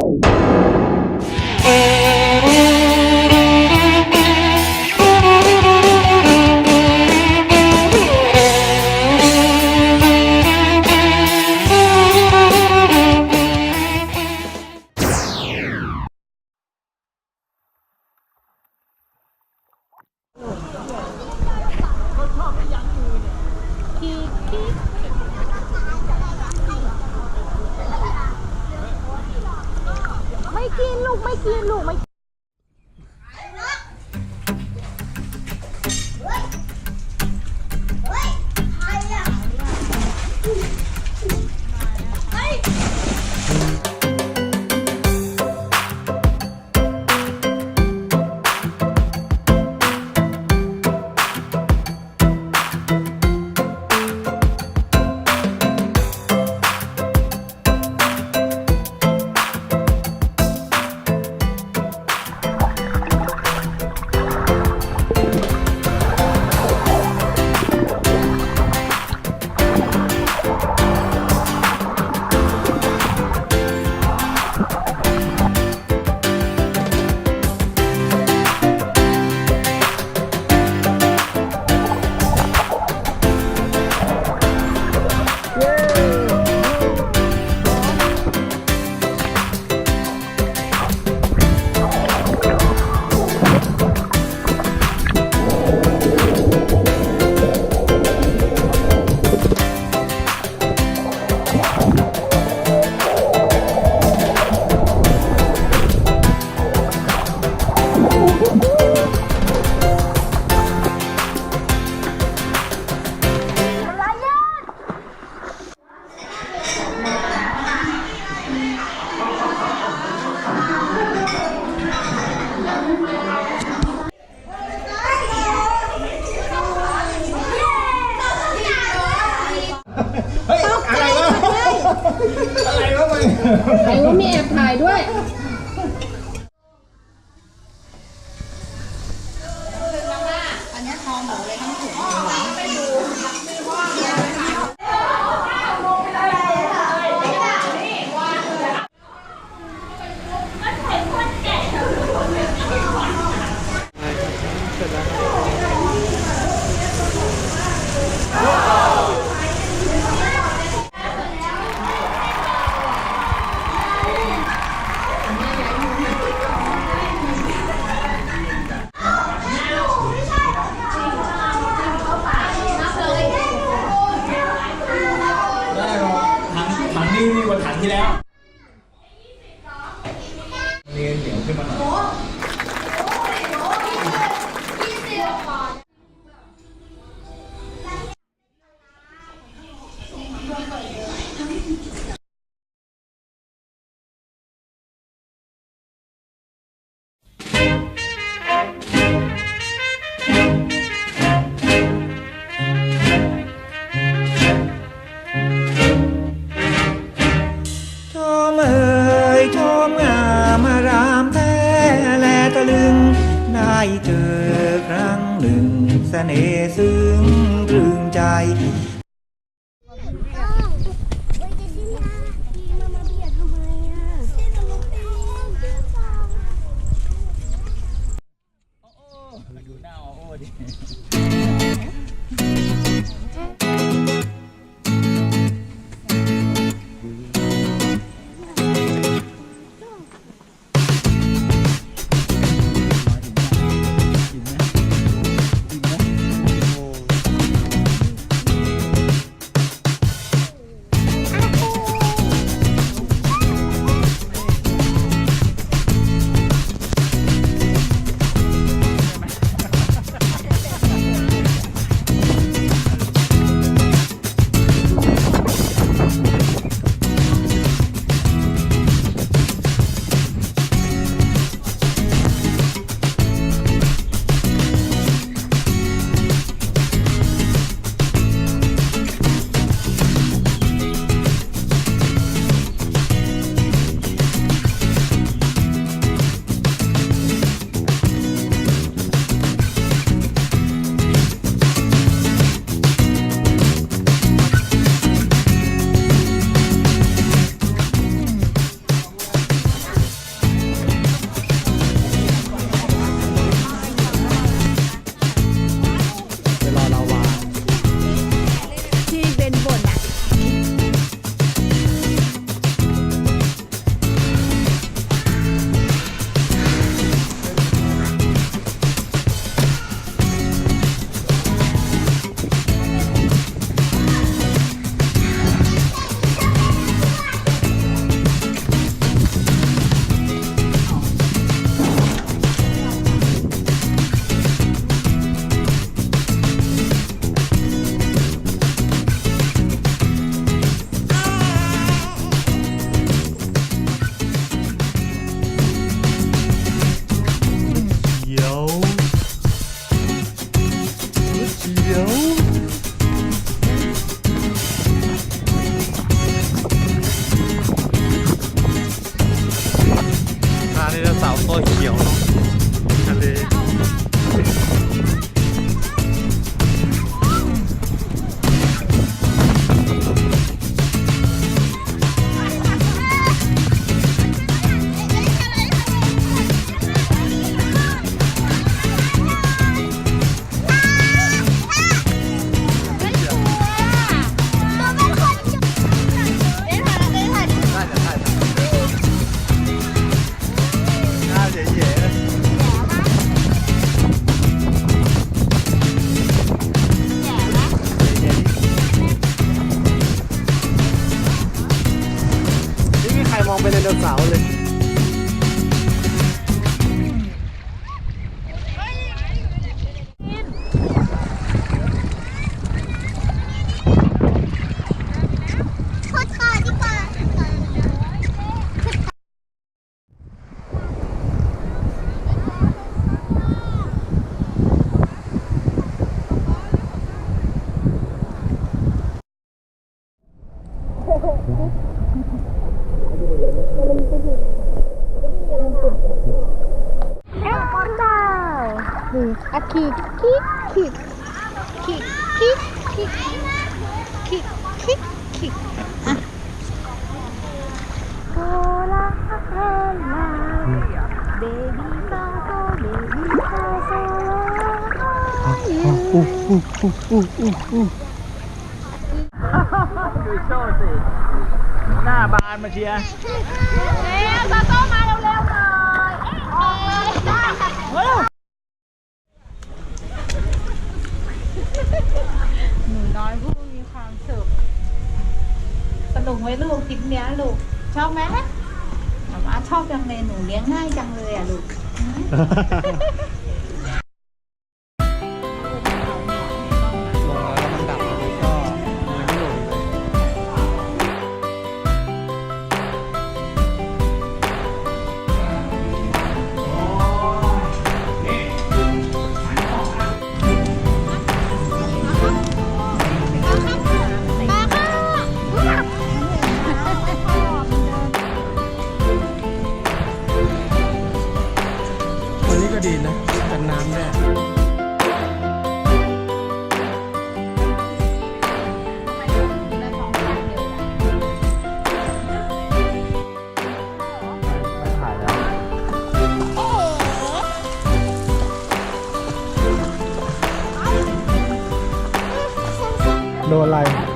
ไม่กินลูกไม่กินลูกไม่ไอ้ว่ามีแอบถ่ายด้วยอันนี้ทองหมดเลยทั้งถุงไปดูนี่วันถังที่แล้วเรียนเหนียวขึ้นมาหน่อยได้เจอครั้งหนึ่งเสน่ห์ซึ้งตรึงใจดูหน้าโอ้ดิ เขียวทะเลมองเป็นไดโนเสาร์เลยอะคิกคิกคิกคิกคิกคิกคิกคิกคิกอะโซลาเฮลาเบบี้ซาโซเบบี้ซาโซดูโชว์สิหน้าบานมาเชียร์ ซาโซมาเร็วๆหน่อยหนูน้อยผู้มีความสุขสนุกไหมลูกทริปเนี้ยลูกชอบไหมแต่ว่าชอบจังเลยหนูเลี้ยงง่ายจังเลยอ่ะลูกวันนี้ก็ดีนะกันน้ำแน่ไม่ถ่ายแล้วโดนอะไร